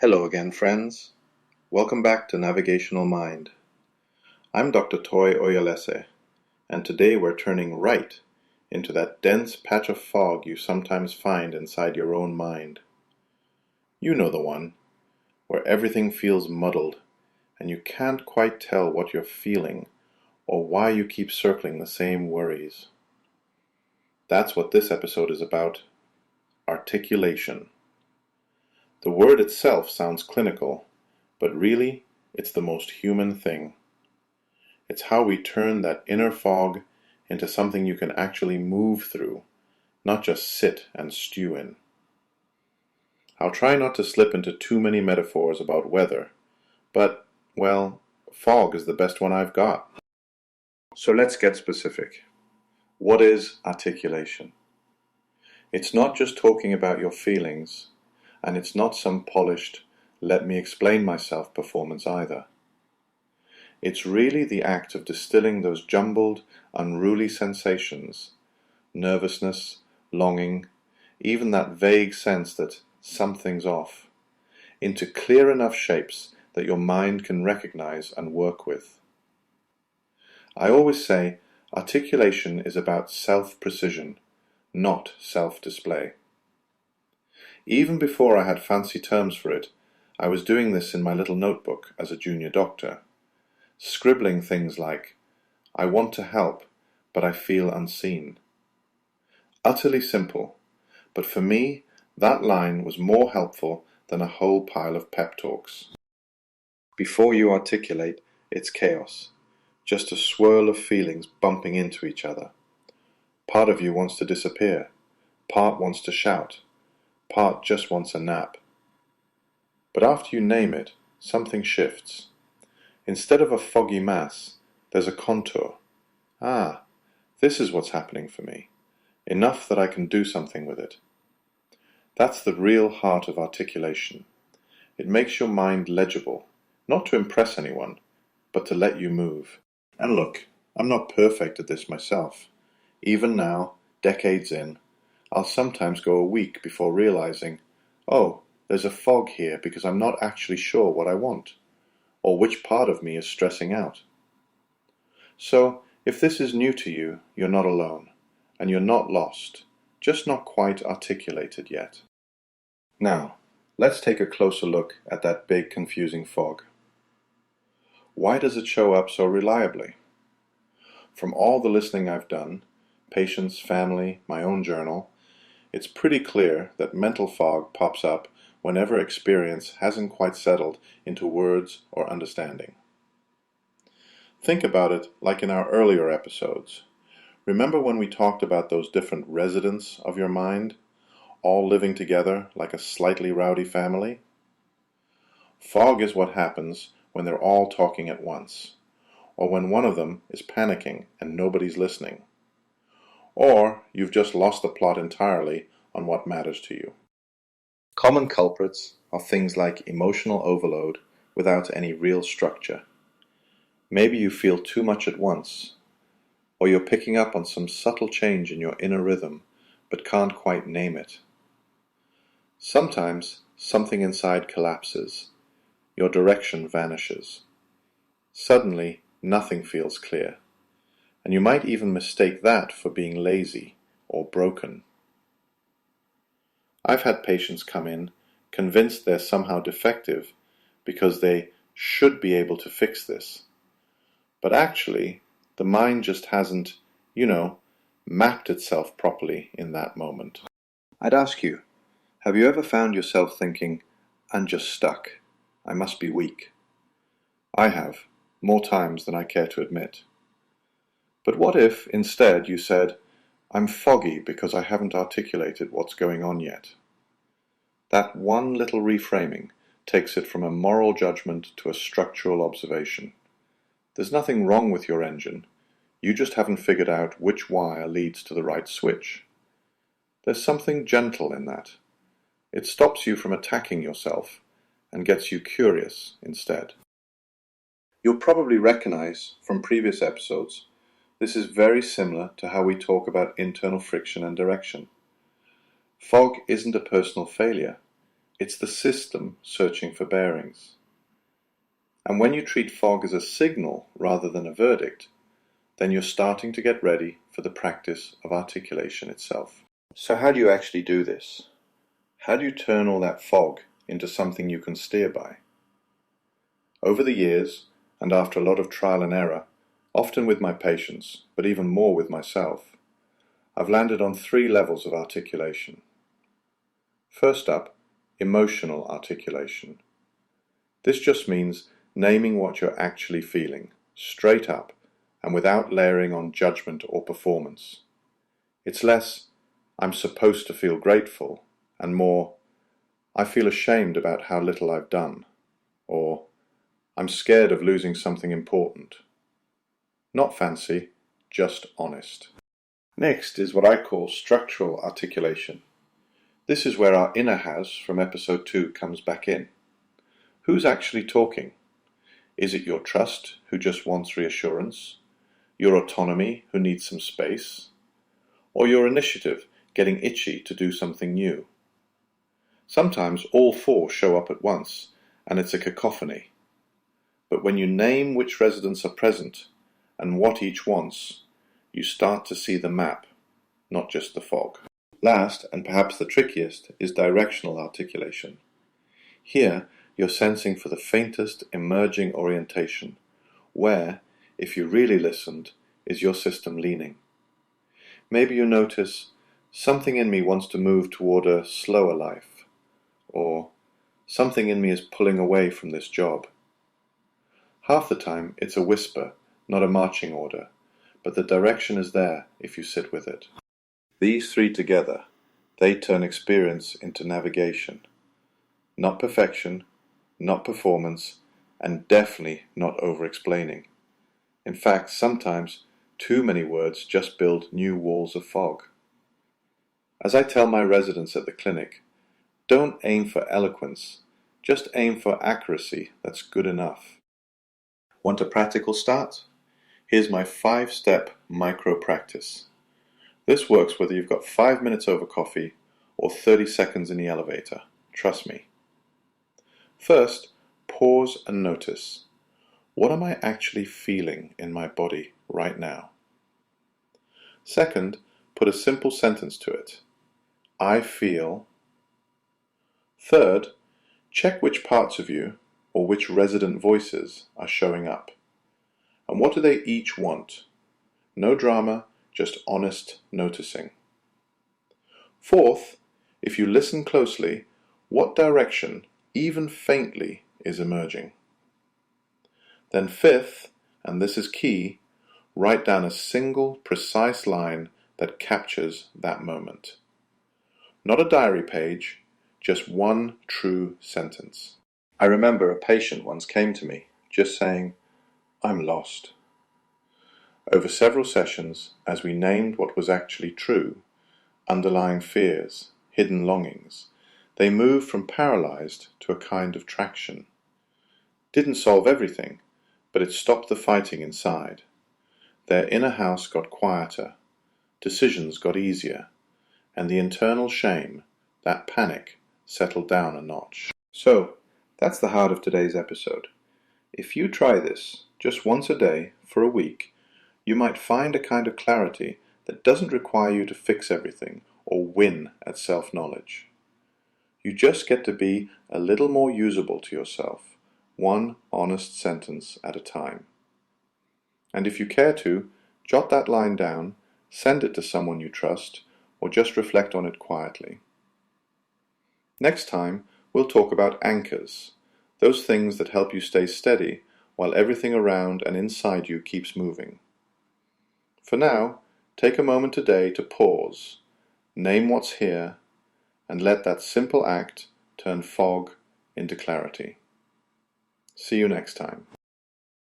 Hello again, friends. Welcome back to Navigational Mind. I'm Dr. Toye Oyelese, and today we're turning right into that dense patch of fog you sometimes find inside your own mind. You know the one, where everything feels muddled, and you can't quite tell what you're feeling or why you keep circling the same worries. That's what this episode is about: articulation. The word itself sounds clinical, but really, it's the most human thing. It's how we turn that inner fog into something you can actually move through, not just sit and stew in. I'll try not to slip into too many metaphors about weather, but, well, fog is the best one I've got. So let's get specific. What is articulation? It's not just talking about your feelings, and it's not some polished, let me explain myself performance either. It's really the act of distilling those jumbled, unruly sensations, nervousness, longing, even that vague sense that something's off, into clear enough shapes that your mind can recognize and work with. I always say articulation is about self-precision, not self-display. Even before I had fancy terms for it, I was doing this in my little notebook as a junior doctor, scribbling things like, I want to help, but I feel unseen. Utterly simple, but for me, that line was more helpful than a whole pile of pep talks. Before you articulate, it's chaos, just a swirl of feelings bumping into each other. Part of you wants to disappear, part wants to shout, part just wants a nap. But after you name it, something shifts. Instead of a foggy mass, there's a contour. Ah, this is what's happening for me. Enough that I can do something with it. That's the real heart of articulation. It makes your mind legible, not to impress anyone, but to let you move. And look, I'm not perfect at this myself. Even now, decades in, I'll sometimes go a week before realizing, oh, there's a fog here because I'm not actually sure what I want, or which part of me is stressing out. So, if this is new to you, you're not alone, and you're not lost, just not quite articulated yet. Now, let's take a closer look at that big confusing fog. Why does it show up so reliably? From all the listening I've done, patients, family, my own journal, it's pretty clear that mental fog pops up whenever experience hasn't quite settled into words or understanding. Think about it like in our earlier episodes. Remember when we talked about those different residents of your mind, all living together like a slightly rowdy family? Fog is what happens when they're all talking at once, or when one of them is panicking and nobody's listening. Or you've just lost the plot entirely on what matters to you. Common culprits are things like emotional overload without any real structure. Maybe you feel too much at once, or you're picking up on some subtle change in your inner rhythm but can't quite name it. Sometimes something inside collapses, your direction vanishes. Suddenly nothing feels clear, and you might even mistake that for being lazy or broken. I've had patients come in convinced they're somehow defective because they should be able to fix this. But actually, the mind just hasn't, mapped itself properly in that moment. I'd ask you, have you ever found yourself thinking, I'm just stuck, I must be weak? I have, more times than I care to admit. But what if, instead, you said, I'm foggy because I haven't articulated what's going on yet? That one little reframing takes it from a moral judgment to a structural observation. There's nothing wrong with your engine. You just haven't figured out which wire leads to the right switch. There's something gentle in that. It stops you from attacking yourself and gets you curious instead. You'll probably recognize from previous episodes this is very similar to how we talk about internal friction and direction. Fog isn't a personal failure. It's the system searching for bearings. And when you treat fog as a signal rather than a verdict, then you're starting to get ready for the practice of articulation itself. So how do you actually do this? How do you turn all that fog into something you can steer by? Over the years, and after a lot of trial and error, often with my patients, but even more with myself, I've landed on 3 levels of articulation. First up, emotional articulation. This just means naming what you're actually feeling, straight up, and without layering on judgment or performance. It's less, I'm supposed to feel grateful, and more, I feel ashamed about how little I've done, or I'm scared of losing something important. Not fancy, just honest. Next is what I call structural articulation. This is where our inner house from episode 2 comes back in. Who's actually talking? Is it your trust, who just wants reassurance? Your autonomy, who needs some space? Or your initiative, getting itchy to do something new? Sometimes all 4 show up at once, and it's a cacophony. But when you name which residents are present, and what each wants, you start to see the map, not just the fog. Last, and perhaps the trickiest, is directional articulation. Here, you're sensing for the faintest emerging orientation, where, if you really listened, is your system leaning. Maybe you notice, something in me wants to move toward a slower life, or something in me is pulling away from this job. Half the time, it's a whisper, not a marching order, but the direction is there if you sit with it. These 3 together, they turn experience into navigation. Not perfection, not performance, and definitely not over-explaining. In fact, sometimes too many words just build new walls of fog. As I tell my residents at the clinic, don't aim for eloquence, just aim for accuracy that's good enough. Want a practical start? Here's my 5-step micro practice. This works whether you've got 5 minutes over coffee or 30 seconds in the elevator. Trust me. First, pause and notice. What am I actually feeling in my body right now? Second, put a simple sentence to it. I feel. Third, check which parts of you or which resident voices are showing up. And what do they each want? No drama, just honest noticing. Fourth, if you listen closely, what direction, even faintly, is emerging? Then fifth, and this is key, write down a single, precise line that captures that moment. Not a diary page, just one true sentence. I remember a patient once came to me, just saying, I'm lost. Over several sessions, as we named what was actually true, underlying fears, hidden longings, they moved from paralyzed to a kind of traction. Didn't solve everything, but it stopped the fighting inside. Their inner house got quieter, decisions got easier, and the internal shame, that panic, settled down a notch. So, that's the heart of today's episode. If you try this just once a day for a week, you might find a kind of clarity that doesn't require you to fix everything or win at self-knowledge. You just get to be a little more usable to yourself, one honest sentence at a time. And if you care to, jot that line down, send it to someone you trust, or just reflect on it quietly. Next time, we'll talk about anchors, those things that help you stay steady while everything around and inside you keeps moving. For now, take a moment today to pause, name what's here, and let that simple act turn fog into clarity. See you next time.